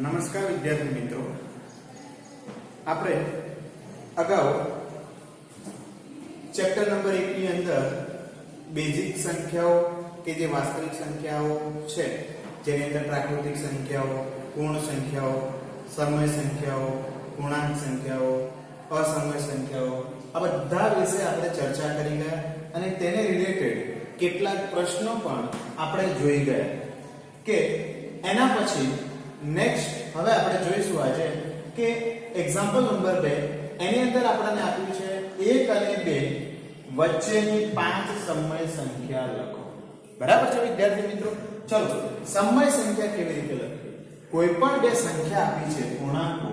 નમસ્કાર વિદ્યાર્થી મિત્રો, આપણે અગાઉ ચેપ્ટર નંબર 1 ની અંદર બેઝિક સંખ્યાઓ કે જે વાસ્તવિક સંખ્યાઓ છે, જેની અંદર પ્રાકૃતિક સંખ્યાઓ, પૂર્ણ સંખ્યાઓ, સમય સંખ્યાઓ, પૂર્ણાંક સંખ્યાઓ, અસમય સંખ્યાઓ, આ બધા વિશે આપણે ચર્ચા કરી ગયા અને તેને રિલેટેડ કેટલાક પ્રશ્નો પણ આપણે જોઈ ગયા કે એના પછી નેક્સ્ટ હવે આપણે જોઈશું આજે કે એક્ઝામ્પલ નંબર 2 એની અંદર આપણને આપ્યું છે 1 અને 2 વચ્ચેની 5 સમય સંખ્યા લખો. બરાબર છે વિદ્યાર્થી મિત્રો? ચલો સમય સંખ્યા કેવી રીતે લખવી? કોઈ પણ બે સંખ્યા આપી છે, પૂર્ણાંકો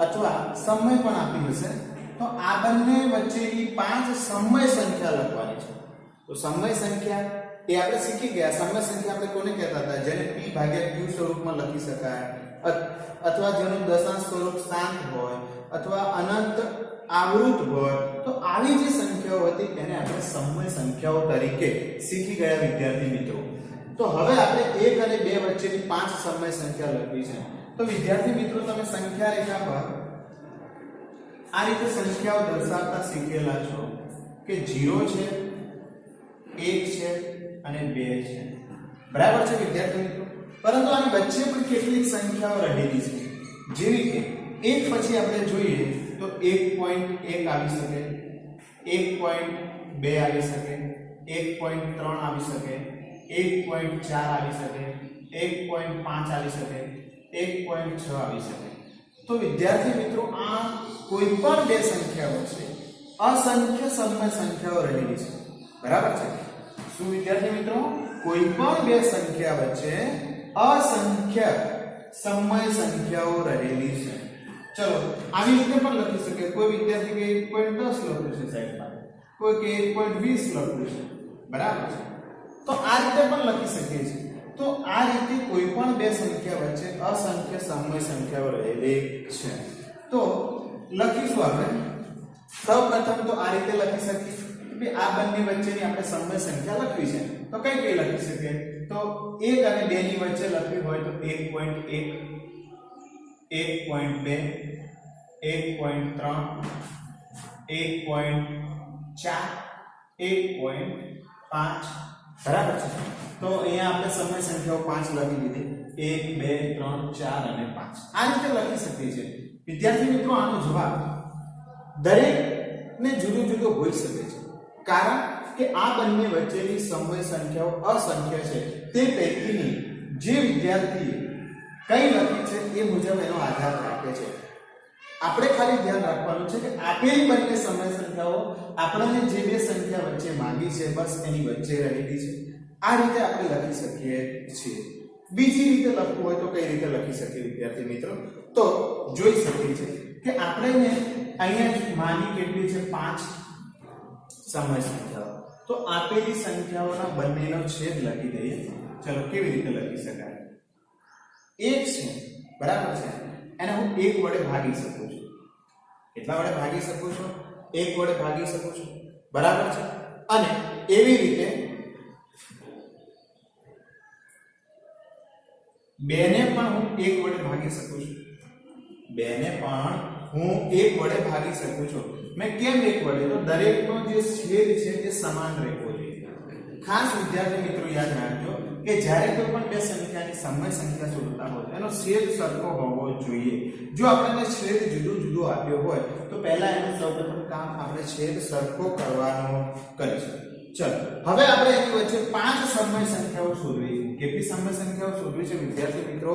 અથવા સમય પણ આપી હશે, તો આ બંને વચ્ચેની 5 સમય સંખ્યા લખવાની છે. તો સમય સંખ્યા એ આપણે શીખી ગયા. સમય સંખ્યા આપણે કોને કહેતા હતા? જેને p ભાગ્યા q સ્વરૂપમાં લખી શકાય, અથવા જેનું દશાંશ સ્વરૂપ શાંત હોય અથવા અનંત આવૃત હોય, તો આવી જે સંખ્યાઓ હતી એને આપણે સમય સંખ્યાઓ તરીકે શીખી ગયા વિદ્યાર્થી મિત્રો. તો હવે આપણે 1 અને 2 વચ્ચેની 5 સમય સંખ્યા લખવી છે. તો વિદ્યાર્થી મિત્રો, તમે સંખ્યા રેખા પર આ રીતે સંખ્યાઓ દર્શાવતા શીખેલા છો કે 0 છે, 1 છે અને 2 છે. બરાબર છે વિદ્યાર્થી મિત્રો? પરંતુ આની વચ્ચે પણ કેટલીક સંખ્યાઓ રહેલી છે, જેવી કે 1 પછી આપણે જોઈએ તો 1.1 આવી શકે, 1.2 આવી શકે, 1.3 આવી શકે, 1.4 આવી શકે, 1.5 આવી શકે, 1.6 આવી શકે. તો વિદ્યાર્થી મિત્રો, આ કોઈ પણ બે સંખ્યાઓ છે, અસંખ્ય સમય સંખ્યાઓ રહેલી છે. બરાબર છે? શું વિદ્યાર્થી મિત્રો? કોઈ પણ બે સંખ્યા વચ્ચે અસંખ્ય સમય સંખ્યાઓ રહેલી છે. ચલો આવી રીતે પણ લખી શકે. કોઈ વિદ્યાર્થી કે 1.10 લખ્યું છે સાઈડમાં, કોઈ કે 1.20 લખ્યું છે. બરાબર છે? તો આ રીતે પણ લખી શકીએ છીએ. તો આ રીતે કોઈ પણ બે સંખ્યા વચ્ચે અસંખ્ય સમય સંખ્યાઓ રહેલી છે. તો લખીશું આપણે. સૌપ્રથમ તો આ રીતે લખી શકીએ કે આ બંને વચ્ચેની આપણે સમય સંખ્યા લખવી છે. તો કઈ કઈ લખી શકીએ? તો 1 અને 2 ની વચ્ચે લખવી હોય તો 1.1, 1.2, 1.3, 1.4, 1.5. બરાબર છે? તો અહીંયા આપણે સમય સંખ્યાઓ 5 લખી દીધી. 1, 2, 3, 4 અને 5. આ રીતે લખી શકીએ છીએ. વિદ્યાર્થી મિત્રો, આનો જવાબ દરેકને જુદો જુદો હોઈ શકે છે, કારણ કે આ બંને વચ્ચેની સમય સંખ્યાઓ અસંખ્ય છે. તે પૈકીની જે વિદ્યાર્થીએ કઈ લખી છે એ મુજબ એનો આધાર રાખે છે. આપણે ખાલી ધ્યાન રાખવાનું છે કે આપેલી બંને સમય સંખ્યાઓ આપણને જે બે સંખ્યા વચ્ચે માંગી છે બસ એની વચ્ચે રહેલી છે. આ રીતે આપણે લખી શકીએ છીએ. બીજી રીતે લખવું હોય તો કઈ રીતે લખી શકીએ વિદ્યાર્થી મિત્રો? તો જોઈ શકીએ છીએ કે આપણે અહીંયા માની કેટલી છે? 5 સમય સંખ્યાઓ. તો આપેલી સંખ્યાઓના બંનેનો છેદ લખી દઈએ. ચલો કેવી રીતે લખી શકાય? 1 છે, બરાબર છે? એને હું 1 વડે ભાગી શકું છું. કેટલા વડે ભાગી શકું છું? 1 વડે ભાગી શકું છું. બરાબર છે? અને એવી રીતે 2 ને પણ હું 1 વડે ભાગી શકું છું. 2 ને પણ હું 1 વડે ભાગી શકું છું. મેં કેમ 1 વડે? તો દરેકનો જે છેદ છે એ સમાન રહેવો જોઈએ. ખાસ વિદ્યાર્થી મિત્રો યાદ રાખજો કે જ્યારે કોઈ પણ બે સંખ્યાની સમય સંખ્યા શોધતા હોય એનો છેદ સરખો હોવો જોઈએ. જો આપણને છેદ જુદો જુદો આપ્યો હોય તો પહેલા એનું સૌપ્રથમ કામ આપણે છેદ સરખો કરવાનો કરીશું. ચલો હવે આપણે એની વચ્ચે 5 સમય સંખ્યાઓ શોધવી છે. કેટલી સમય સંખ્યાઓ શોધવી છે વિદ્યાર્થી મિત્રો?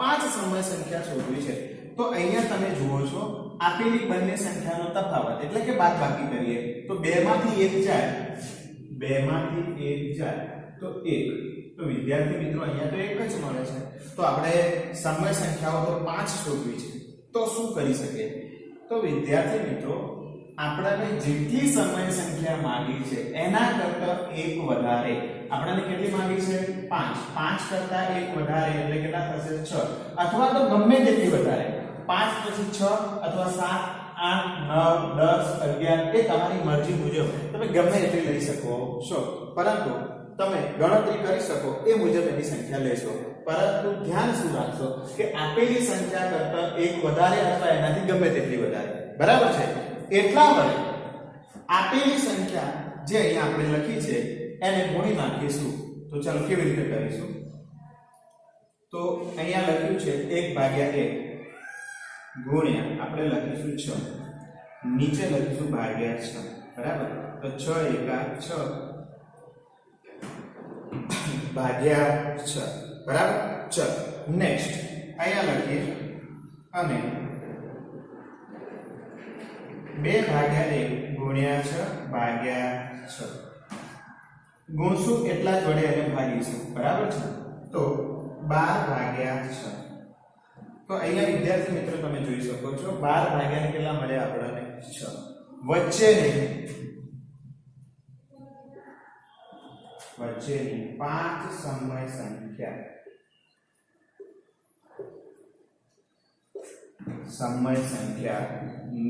5 સમય સંખ્યા શોધવી છે. તો અહીંયા તમે જુઓ છો આપેલી બંને સંખ્યાનો તફાવત એટલે કે બાદબાકી કરીએ તો 2 માંથી 1 જાય, 2 માંથી 1 જાય તો 1. તો વિદ્યાર્થી મિત્રો અહીંયા તો 1 જ મળે છે. તો આપણે સમય સંખ્યાઓ તો 5 શોધવી છે. તો શું કરી શકીએ? તો વિદ્યાર્થી મિત્રો, આપણને જેટલી સમય સંખ્યા માંગી છે એના કરતા 1 વધારે. આપણને કેટલી માંગી છે? 5. 5 કરતા 1 વધારે એટલે કેટલા થશે? 6. અથવા તો ગમે તેટલી વધારે, 5 પછી 6 અથવા 7, 8, 9, 10, 11 એ તમારી મરજી મુજબ તમે ગમે એટલી લઈ શકો છો. પરંતુ તમે ગણતરી કરી શકો એ મુજબ એની સંખ્યા લેશો, પરંતુ ધ્યાન શું રાખશો કે આપેલી સંખ્યા કરતા એક વધારે અથવા એનાથી ગમે તેટલી વધારે, બરાબર છે, એટલા વડે આપેલી સંખ્યા જે અહીંયા આપણે લખી છે એને ગુણી નાખીશું. તો ચાલો કેવી રીતે કરીશું? તો અહીંયા લખ્યું છે 1/1 ગુણ્યા આપણે લખીશું 6, નીચે લખીશું ભાગ્યા 6, બરાબર. તો 6 એકા 6 ભાગ્યા 6, બરાબર. ચલ નેક્સ્ટ અહીંયા લખીએ અને 2/1 ગુણ્યા 6 ભાગ્યા 6 ગુણશું એટલા જ વડે એને ભાગીશું, બરાબર છે. તો 12/6. તો અહીંયા વિદ્યાર્થી મિત્રો તમે જોઈ શકો છો 12 ભાગ્યા કેટલા મળે આપણને? 6. વચ્ચેની 5 સમય સંખ્યા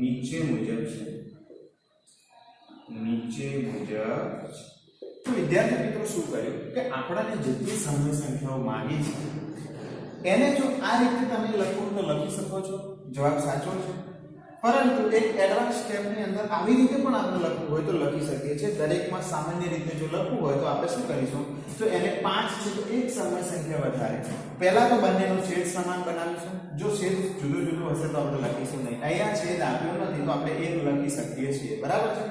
નીચે મુજબ છે. તો વિદ્યાર્થી મિત્રો શું કર્યું કે આપણને જેટલી સમય સંખ્યાઓ માંગી છે એને જો આ રીતે તમે લખો તો લખી શકો છો, જવાબ સાચો છે. પરંતુ એક એડવાન્સ સ્ટેપની અંદર આવી રીતે પણ આપણે લખવું હોય તો લખી શકીએ છીએ. દરેકમાં સામાન્ય રીતે જો લખવું હોય તો આપણે શું કરીશું? તો એને 5 છે તો એક સમય સંખ્યા વધારે, પહેલા તો બંનેનો છેદ સમાન બનાવીશું. જો છેદ જુદું જુદું હશે તો આપણે લખીશું નહીં. અહીંયા છેદ આપ્યો નથી તો આપણે એક લખી શકીએ છીએ, બરાબર છે.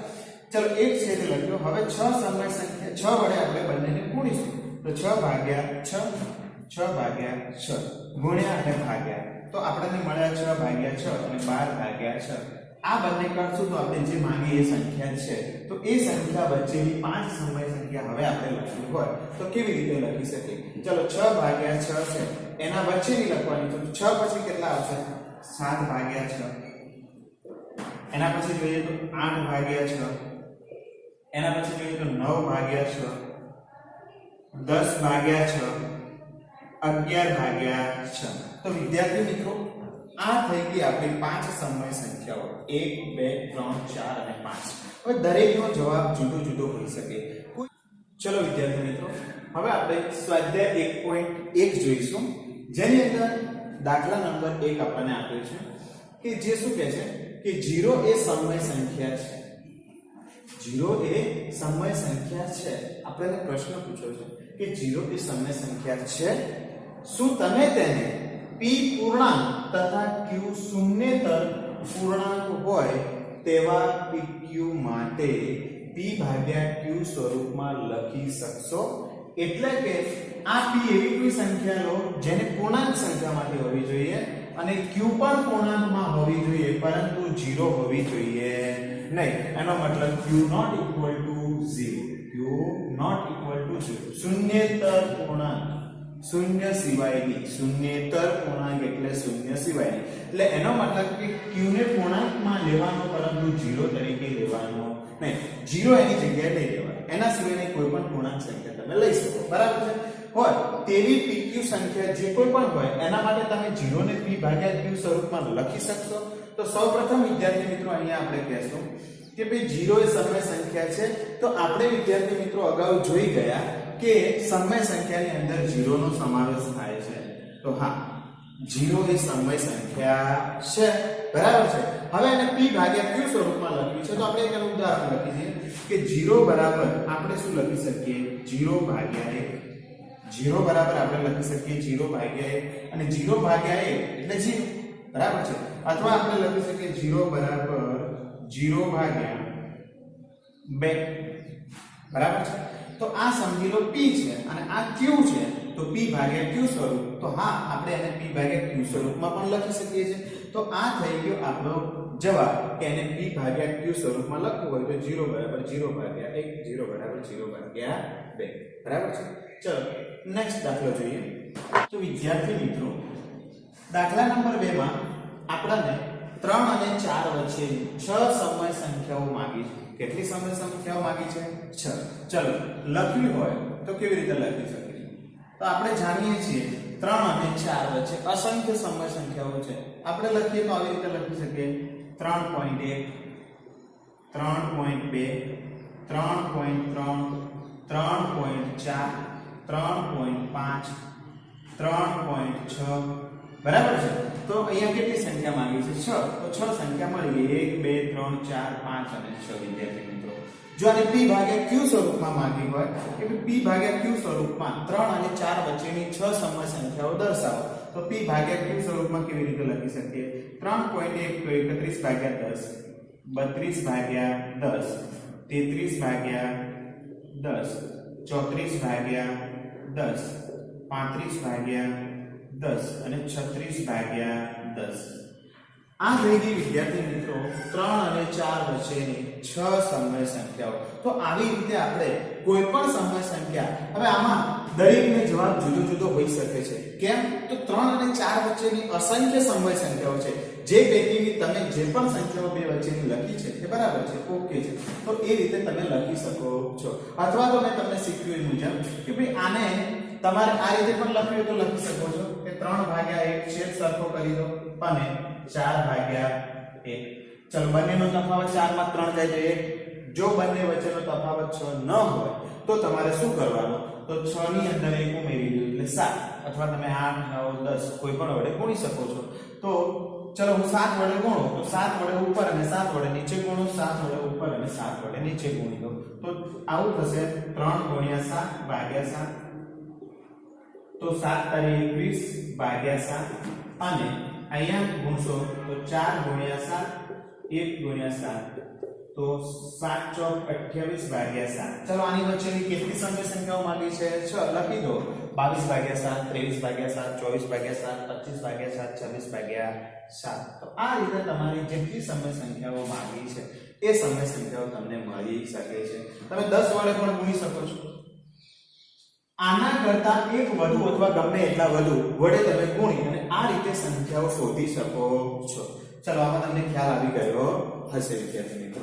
ચલો એક છેદ લખ્યો. હવે 6 સમય સંખ્યા 6 વડે આપણે બંનેને ગુણીશું. તો 6/6 ગુણ્યા અને ભાગ્યા, તો આપણને મળ્યા 6/6 અને 12/6. આ બંને કરશું તો આપણે જે માંગી એ સંખ્યા છે. તો એ સંખ્યા વચ્ચેની 5 સમય સંખ્યા હવે આપણે લખવી હોય તો કેવી રીતે લખી શકીએ? ચલો 6/6 છે એના વચ્ચેની લખવાની છે. તો 6 પછી કેટલા આવશે? 7/6. એના પછી જોઈએ તો 8/6. એના પછી જોઈએ તો 9/6, 10/6, 11/6. તો વિદ્યાર્થી મિત્રો આ થઈ ગઈ આપણી 5 સમય સંખ્યાઓ 1 2 3 4 અને 5. હવે દરેકનો જવાબ જુદો જુદો હોઈ શકે. ચલો વિદ્યાર્થી મિત્રો હવે આપણે સ્વાધ્યાય 1.1 જોઈશું, જેની અંદર દાખલા નંબર 1 આપણને આપ્યો છે કે જે શું કહે છે કે 0 એ સમય સંખ્યા છે. 0 એ સમય સંખ્યા છે. આપણને પ્રશ્ન પૂછ્યો છે કે 0 એ સમય સંખ્યા છે. શું તમે તેને p પૂર્ણાંક તથા q શૂન્યેતર પૂર્ણાંક હોય તેવા pq માટે p/q સ્વરૂપમાં લખી શકશો? એટલે કે આ p એવી કોઈ સંખ્યા લો જેને પૂર્ણાંક સંખ્યામાંથી હોવી જોઈએ અને q પણ પૂર્ણાંકમાં હોવી જોઈએ પરંતુ 0 હોવી જોઈએ નહીં. એનો મતલબ q not equal to 0. શૂન્યેતર પૂર્ણાંક, શૂન્ય સિવાયની. શૂન્યેતર પૂર્ણાંક એટલે શૂન્ય સિવાયની. એટલે એનો મતલબ કે q ને પૂર્ણાંકમાં લેવાનો પરંતુ 0 તરીકે લેવાનો નહીં. 0 એની જગ્યાએ લઈ લેવાનો. એના સિવાયની કોઈ પણ પૂર્ણાંક સંખ્યા તમે લઈ શકો, બરાબર છે. હોય તેવી pq સંખ્યા જે કોઈ પણ હોય એના માટે તમે 0 ને p/q સ્વરૂપમાં લખી શકશો. તો સૌપ્રથમ વિદ્યાર્થી મિત્રો અહીંયા આપણે કહેશું કે ભાઈ 0 એ સમય સંખ્યા છે. તો આપણે વિદ્યાર્થી મિત્રો અગાઉ જોઈ ગયા કે સમય સંખ્યાની અંદર 0 નો સમાવેશ થાય છે. તો હા 0 એ સમય સંખ્યા છે, બરાબર છે. હવે એને p/q સ્વરૂપમાં લખ્યું છે તો આપણે એક ઉદાહરણ લખી દઈએ કે 0 બરાબર આપણે શું લખી શકીએ? 0/1. 0 બરાબર આપણે લખી શકીએ 0/1 અને 0/1 એટલે 0, બરાબર છે. અથવા આપણે લખી શકીએ 0 બરાબર 0/2, બરાબર છે. તો આ સમજી લો p છે અને આ q છે તો p/q સ્વરૂપ. તો હા આપણે એને p/q સ્વરૂપમાં પણ લખી શકીએ છીએ. તો આ થઈ ગયો આપણો જવાબ કે એને p/q સ્વરૂપમાં લખવું હોય તો 0 બરાબર 0/1, 0 બરાબર 0/2, બરાબર છે. ચલો નેક્સ્ટ દાખલો જોઈએ. તો વિદ્યાર્થી મિત્રો દાખલા નંબર 2 માં આપણને 3 અને 4 વચ્ચે 6 સમય સંખ્યાઓ માંગી છે. કેટલી સમય સંખ્યાઓ માંગી છે? 6. ચલો લખવી હોય તો કેવી રીતે લખી શકીએ? તો આપણે જાણીએ છીએ 3 અને 4 વચ્ચે અસંખ્ય સમય સંખ્યાઓ છે. આપણે લખીએ તો આવી રીતે લખી શકીએ 3.1, 3.2, 3.3, 3.4 3.5 3.6 બરાબર છે. તો અહીંયા કેટલી સંખ્યા માંગી છે? 6. તો 6 સંખ્યા મળી ગઈ. 1 2 3 4 5 અને 6 વિદ્યાર્થી મિત્રો. જો આને p ભાગ્યા q સ્વરૂપમાં માંગી હોય કે p ભાગ્યા q સ્વરૂપમાં 3 અને 4 વચ્ચેની 6 સમય સંખ્યાઓ દર્શાવો, તો p ભાગ્યા q સ્વરૂપમાં કેવી રીતે લખી શકીએ? 3.1 તો 31 ભાગ્યા 10, 32 ભાગ્યા 10, 33 ભાગ્યા 10, 34 ભાગ્યા 10, 35 ભાગ્યા 10 અને 36 ભાગ્યા 10. આ થઈ ગઈ વિદ્યાર્થી મિત્રો 3 અને 4 વચ્ચેની 6 સમય સંખ્યાઓ. તો આવી રીતે આપણે કોઈ પણ સમય સંખ્યા, હવે આમાં દરેકનો જવાબ જુદો જુદો હોઈ શકે છે. કેમ? તો 3 અને 4 વચ્ચેની અસંખ્ય સમય સંખ્યાઓ છે, જે પૈકીની તમે જે પણ સંખ્યાઓ બે વચ્ચેની લખી છે એ બરાબર છે, ઓકે છે, તો એ રીતે તમે લખી શકો છો. અથવા તો મેં તમને શીખ્યું એ મુજબ કે ભાઈ આને તમારે આ રીતે પણ લખ્યું તો લખી શકો છો કે 3 ભાગ્યા 1 છેદ સરખો કરી દો અને 4 ભાગ્યા 1. ચલો, બંનેનો તફાવત 4 માં 3 જાય છે 1. જો બંને વચ્ચેનો તફાવત 6 ન હોય તો તમારે શું કરવાનું? તો 6 ની અંદર 1 ઉમેરી દો એટલે 7, અથવા તમે 8 9 10 કોઈ પણ વડે ગુણી શકો છો. તો ચલો હું 7 વડે ગુણું તો 7 વડે ઉપર અને 7 વડે નીચે ગુણું, 7 વડે ઉપર અને 7 વડે નીચે ગુણી દો. તો આવું થશે 3 ગુણ્યા 7 ભાગ્યા 7. તો 7 તારી 21 ભાગ્યા 7 અને અહીંયા ગુણશો તો 4 ગુણ્યા 7 1 ગુણ્યા 7 તો 7 ચોક 28 ભાગ્યા 7. ચલો આની વચ્ચેની કેટલી સમય સંખ્યાઓ માંગી છે? 6 લખી દો. 22 ભાગ્યા 7, 23 ભાગ્યા 7, 24 ભાગ્યા 7, 25 ભાગ્યા 7, 26 ભાગ્યા 7. તો આ રીતે તમારી જેટલી સમય સંખ્યાઓ માંગી છે એ સમય સંખ્યાઓ તમને મળી શકે છે. તમે 10 વડે પણ ગુણી શકો છો. આના કરતા એક વધુ અથવા ગમે એટલા વધુ વડે તમે ગુણી અને આ રીતે સંખ્યાઓ શોધી શકો છો. ચલો આમાં તમને ખ્યાલ આવી ગયો હશે વિદ્યાર્થી મિત્રો.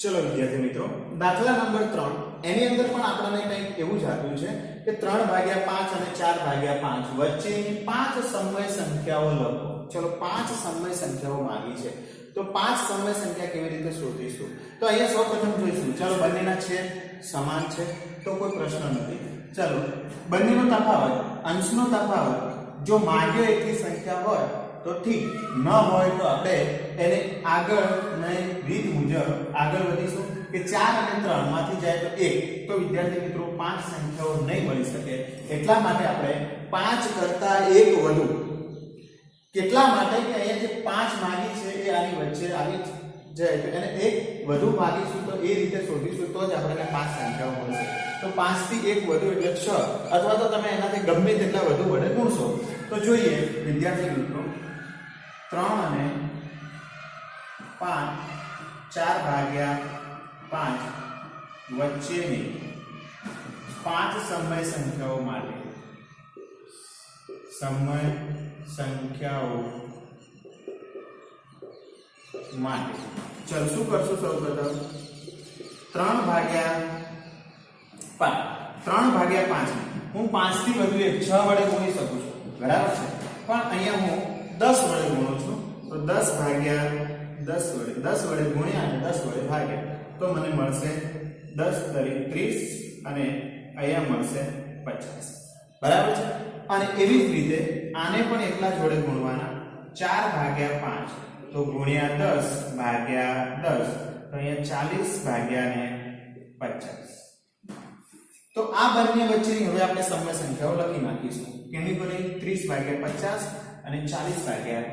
ચલો વિદ્યાર્થી મિત્રો, દાખલા નંબર 3 એની અંદર પણ આપણને કંઈક એવું જ આપ્યું છે કે 3 ભાગ્યા 5 અને 4 ભાગ્યા 5 વચ્ચેની 5 સમય સંખ્યાઓ લખો. ચલો 5 સમય સંખ્યાઓ માંગી છે, તો 5 સમય સંખ્યા કેવી રીતે શોધીશું? તો અહીંયા સૌપ્રથમ જોઈશું. ચલો બંનેના છેદ સમાન છે તો કોઈ પ્રશ્ન નથી. ચલો બંનેનો તફાવત, અંશનો તફાવત જો માંગ્યો એટલી સંખ્યા હોય તો ઠીક, ન હોય તો આપણે એને આગળની રીત મુજબ આગળ વધીશું કે 4 અને 3 માંથી જાય તો 1. તો વિદ્યાર્થી મિત્રો 5 સંખ્યાઓ નહીં મળી શકે. એટલા માટે આપણે 5 કરતા 1 વધુ, કેટલા માટે કે અહીંયા જે 5 માંગી છે એ આની વચ્ચે આવી જાય તો એને 1 વધુ ભાગીશું તો એ રીતે શોધીશું તો જ આપણને 5 સંખ્યાઓ મળશે. તો 5 થી 1 વધુ એટલે 6, અથવા તો તમે એનાથી ગમે તેટલા વધુ વડે ગુણશો. તો જોઈએ વિદ્યાર્થી મિત્રો 3 અને 5 4 ભાગ્યા 5 વચ્ચેની 5 સમય સંખ્યાઓ માટે ચલ શું કરશું? સૌપ્રથમ 3 ભાગ્યા 5 હું 5 થી વધુ 6 વડે ગુણી શકું છું, બરાબર છે, પણ અહીંયા હું 10 વડે ગુણું છું. તો 10 ભાગ્યા 10 વડે ગુણ્યા અને 10 વડે ભાગ્યા તો મને મળશે 10 તરી 30 અને અહીંયા મળશે 50, બરાબર છે. અને એવી જ રીતે આને પણ એટલા જ વડે ગુણવાના. 4 ભાગ્યા 5 તો ગુણ્યા 10 ભાગ્યા 10 તો અહીંયા 40 ભાગ્યા ને 50. તો આ બંને વચ્ચેની હવે આપણે સમય સંખ્યાઓ લખી નાખીશું. કેની બની? 30 ભાગ્યા 50 અને 40 ભાગ્યા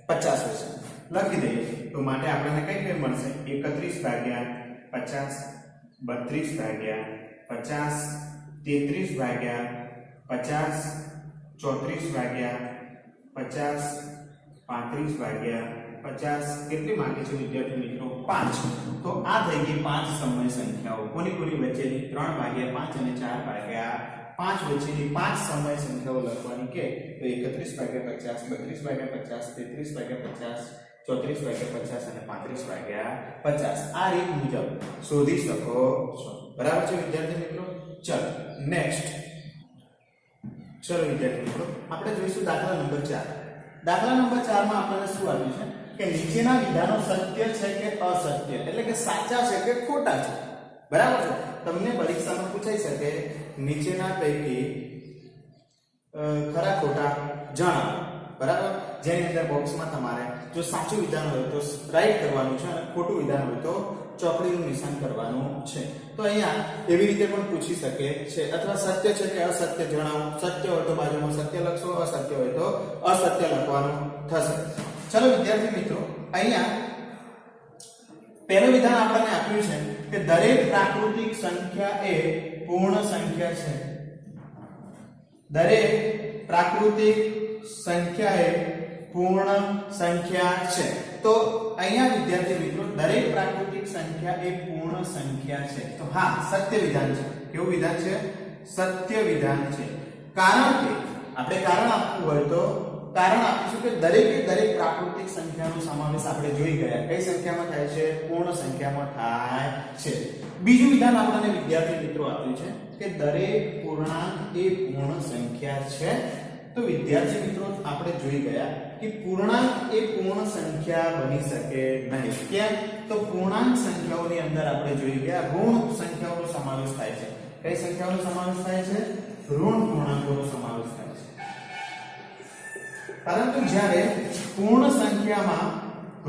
50 વચ્ચે લખી દઈએ. તો માટે આપણને કઈ મળશે? 31 ભાગ્યા 50, 32 ભાગ્યા 50, 33 ભાગ્યા 50, 34 ભાગ્યા 50, 35 ભાગ્યા 50. કેટલી માંગી છે વિદ્યાર્થી મિત્રો? 5. તો આ થઈ ગઈ 5 સમય સંખ્યાઓ. કોની કોની વચ્ચેની? 3 ભાગ્યા 5 અને 4 ભાગ્યા 5 વચ્ચેની 5 સમય સંખ્યાઓ લખવાની કે તો 31 ભાગ્યા 50, 32 ભાગ્યા 50, 33 ભાગ્યા 50, 34 ભાગ્યા 50 અને 35 ભાગ્યા 50. આ રીત મુજબ શોધી શકો છો, બરાબર છે વિદ્યાર્થી મિત્રો. ચલો નેક્સ્ટ. ચલો વિદ્યાર્થી મિત્રો, આપણે જોઈશું દાખલા નંબર 4. દાખલા નંબર 4 માં આપણને શું આપ્યું છે કે નીચેના વિધાનો સત્ય છે કે અસત્ય, એટલે કે સાચા છે કે ખોટા છે, બરાબર છે. તમને પરીક્ષામાં પૂછાઈ શકે નીચેના પૈકી ખરા ખોટા જણાવો, બરાબર? જેની અંદર બોક્સમાં તમારે જો સાચું વિધાન હોય તો રાઈટ કરવાનું છે અને ખોટું વિધાન હોય તો ચોકડીનું નિશાન કરવાનું છે. તો અહીંયા એવી રીતે પણ પૂછી શકે છે, અથવા સત્ય છે કે અસત્ય જણાવો. સત્ય હોય તો બાજુમાં સત્ય લખશો, અસત્ય હોય તો અસત્ય લખવાનું થશે. ચલો વિદ્યાર્થી મિત્રો, અહીંયા પહેલું વિધાન આપણને આપ્યું છે કે દરેક પ્રાકૃતિક સંખ્યા એ પૂર્ણ સંખ્યા છે. દરેક પ્રાકૃતિક સંખ્યા એ પૂર્ણ સંખ્યા છે. તો અહીંયા વિદ્યાર્થી મિત્રો દરેક પ્રાકૃતિક સંખ્યા એ પૂર્ણ સંખ્યા છે. તો હા, સત્ય વિધાન છે. કેવું વિધાન છે? સત્ય વિધાન છે. કારણ કે આપણે કારણ આપવું હોય તો કારણ આપીશું કે દરેકે દરેક પ્રાકૃતિક સંખ્યાનો સમાવેશ આપણે જોઈ ગયા. કઈ સંખ્યામાં થાય છે? પૂર્ણ સંખ્યામાં થાય છે. બીજું વિધાન આપણને વિદ્યાર્થી મિત્રો આપ્યું છે કે દરેક પૂર્ણાંક એ પૂર્ણ સંખ્યા છે. તો વિદ્યાર્થી મિત્રો આપણે જોઈ ગયા કે પૂર્ણાંક એ પૂર્ણ સંખ્યા બની શકે નહીં. કેમ? તો પૂર્ણાંક સંખ્યાઓની અંદર આપણે જોઈ ગયા ઋણ સંખ્યાઓનો સમાવેશ થાય છે. કઈ સંખ્યાઓનો સમાવેશ થાય છે? ઋણ પૂર્ણાંકોનો સમાવેશ થાય છે. પરંતુ જ્યારે પૂર્ણ સંખ્યામાં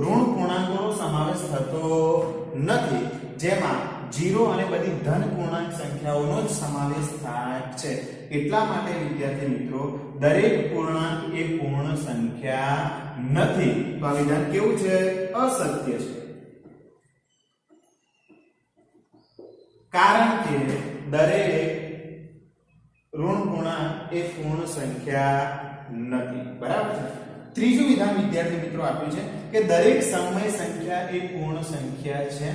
ઋણ પૂર્ણાંકોનો સમાવેશ થતો નથી, જેમાં 0 અને બધી ધન પૂર્ણાંક સંખ્યાઓનો જ સમાવેશ થાય છે. એટલા માટે વિદ્યાર્થી મિત્રો દરેક પૂર્ણાંક એ પૂર્ણ સંખ્યા નથી. તો આ વિધાન કેવું છે? અસત્ય છે. કારણ કે દરેક ઋણ પૂર્ણાંક એ પૂર્ણ સંખ્યા નથી. બરાબર છે. ત્રીજું વિધાન વિદ્યાર્થી મિત્રો આપ્યું છે કે દરેક સમય સંખ્યા એ પૂર્ણ સંખ્યા છે.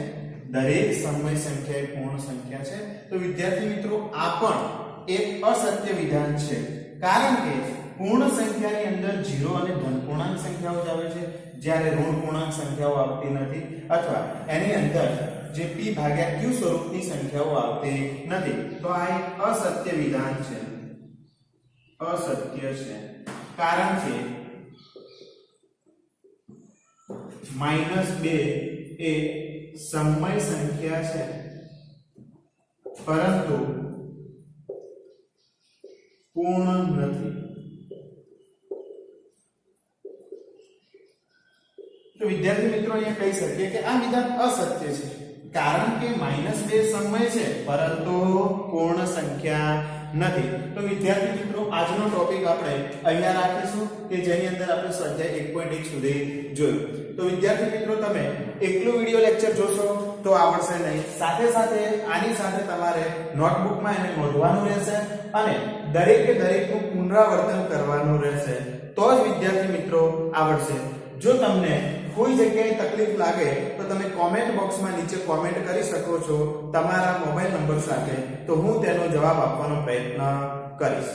દરેક સમય સંખ્યા એ પૂર્ણ સંખ્યા છે. તો વિદ્યાર્થી મિત્રો આ પણ એક અસત્ય વિધાન છે. કારણ કે પૂર્ણ સંખ્યાની અંદર 0 અને ધન પૂર્ણાંક સંખ્યાઓ જ આવે છે, જ્યારે ઋણ પૂર્ણાંક સંખ્યાઓ આવતી નથી, અથવા એની અંદર જે p ભાગ્યા q સ્વરૂપની સંખ્યાઓ આવતી નથી. તો આ એક અસત્ય વિધાન છે. અસત્ય છે. કારણ કે -2 એ સમય સંખ્યા છે, પરંતુ પૂર્ણ નથી. તો વિદ્યાર્થી મિત્રો અહીંયા કહી શકીએ કે આ વિધાન અસત્ય છે. કારણ કે -2 સમય છે પરંતુ પૂર્ણ સંખ્યા નથી. તો વિદ્યાર્થી મિત્રો આજનો ટોપિક આપણે અહીંયા રાખીશું કે જેની અંદર આપણે સ્વાધ્યાય 1.1 સુધી જોયું. તો વિદ્યાર્થી મિત્રો તમે એકલો વિડિયો લેક્ચર જોશો તો આવડશે નહીં. સાથે સાથે આની સાથે તમારે નોટબુકમાં એને નોંધવાનું રહેશે અને દરેકે દરેકનું પુનરાવર્તન કરવાનું રહેશે. તો જ વિદ્યાર્થી મિત્રો આવડશે. જો તમને કોઈ જગ્યાએ તકલીફ લાગે તો તમે કોમેન્ટ બોક્સમાં નીચે કોમેન્ટ કરી શકો છો તમારા મોબાઈલ નંબર સાથે. તો હું તેનો જવાબ આપવાનો પ્રયત્ન કરીશ.